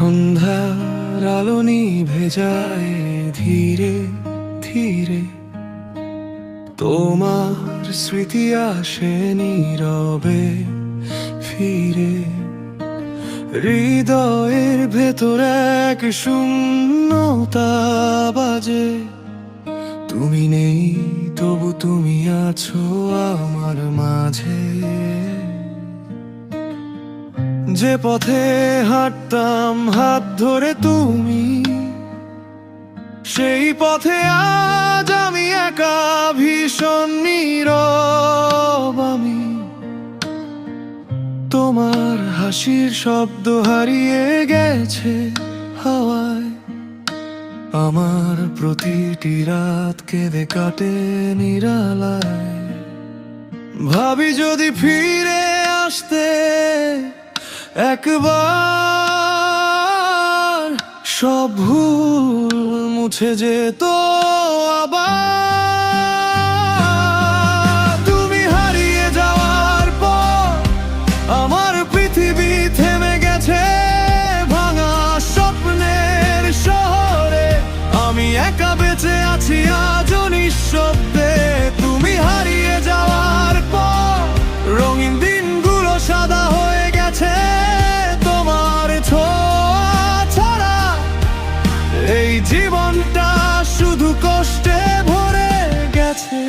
সন্ধ্যার আলো নিভে যায় ধীরে ধীরে, তোমার স্মৃতি আসে নীরবে ফিরে। হৃদয়ের ভেতর এক শূন্যতা বাজে, তুমি নেই তবু তুমি আছো আমার মাঝে। যে পথে হাঁটতাম হাত ধরে তুমি, সেই পথে আজ আমি একা ভীষণ নীরব। আমি তোমার হাসির শব্দ হারিয়ে গেছে হাওয়ায়, আমার প্রতিটি রাত কেঁদে কাটে নিরালায়। ভাবি যদি ফিরে আসতে একবার, সব ভুল মুছে যেত আবার। তুমি হারিয়ে যাওয়ার পর আমার পৃথিবী থেমে গেছে ভাঙা স্বপ্নের শহরে। আমি একা বেঁচে আছি আজও নিঃশব্দে। তুমি হারিয়ে যাওয়ার পর রঙিন দিনগুলো সাদা হয়ে গেছে তোমার ছোঁয়া ছাড়া। এই জীবনটা শুধু কষ্টে ভরে গেছে।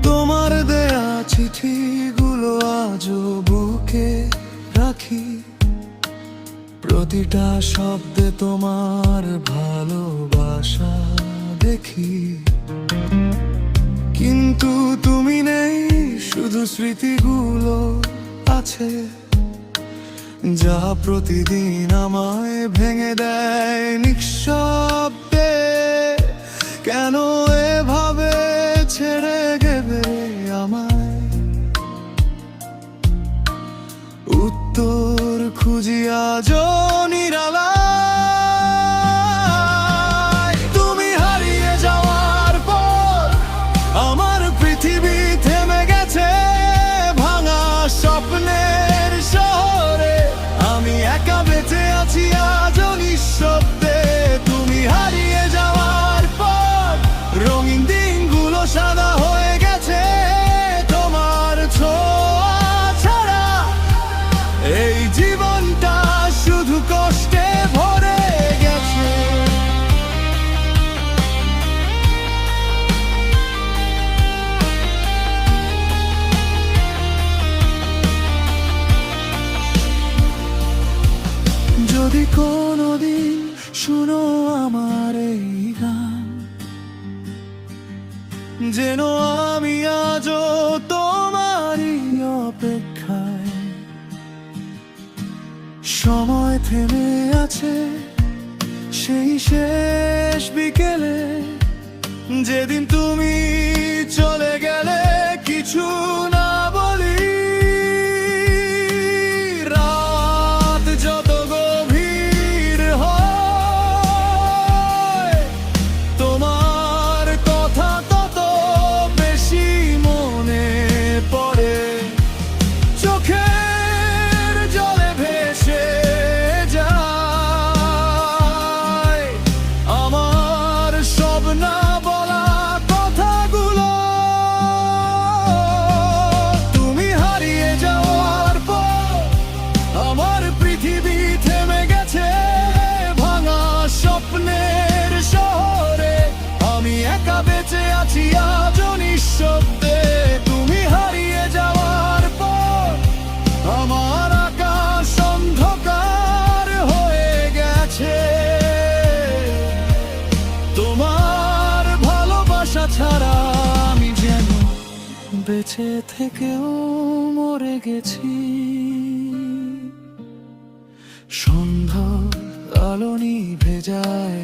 তোমার দেয়া চিঠিগুলো আজও বুকে রাখি, প্রতিটা শব্দে তোমার ভালোবাসা দেখি। কিন্তু তুমি নেই, শুধু স্মৃতিগুলো আছে, যা প্রতিদিন আমায় ভেঙে দেয় নিঃশব্দে। কেন এভাবে ছেড়ে গেবে আমায়, উত্তর খুঁজি আজও নিরালায়। তুমি হারিয়ে যাওয়ার পর আমার পৃথিবী থেমে গেছে ভাঙা স্বপ্নের শহরে। আমি একা বেঁচে আছি আজও নিঃশব্দে। তুমি হারিয়ে যাওয়ার পর রঙিন দিনগুলো সাদা হয়ে গেছে তোমার ছোঁয়া ছাড়া। এই জীবনটা শুধু কষ্টে ভরে গেছে। যদি কোনোদিন শুনো আমার এই গান, যেন আমি আজও তোমারই অপেক্ষায়। সময় থেমে আছে সেই শেষ বিকেলে, যেদিন তুমি চলে গেলে কিছু না বলি। রাত যত গভীর হয়, তোমার কথা তত বেশি মনে পড়ে। চোখের জলে ভেসে যায় আমার সব না বলা কথাগুলো। তুমি হারিয়ে যাওয়ার পর আমার পৃথিবী থেমে গেছে ভাঙা স্বপ্নের শহরে। আমি একা বেঁচে আছি আজও নিঃশব্দে। তুমি হারিয়ে যাওয়ার পর আমার আকাশ অন্ধকার হয়ে গেছে। তোমার ভালোবাসা ছাড়া আমি যেন বেঁচে থেকেও মরে গেছি। সন্ধ্যার আলো নিভে যায়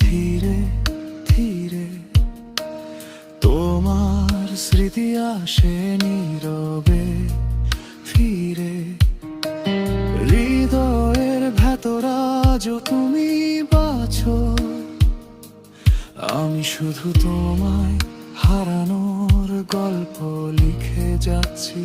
ধীরে ধীরে, তোমার স্মৃতি আসে নীরবে ফিরে। হৃদয়ের ভেতর তোমায় হারানোর গল্প লিখে যাচ্ছি।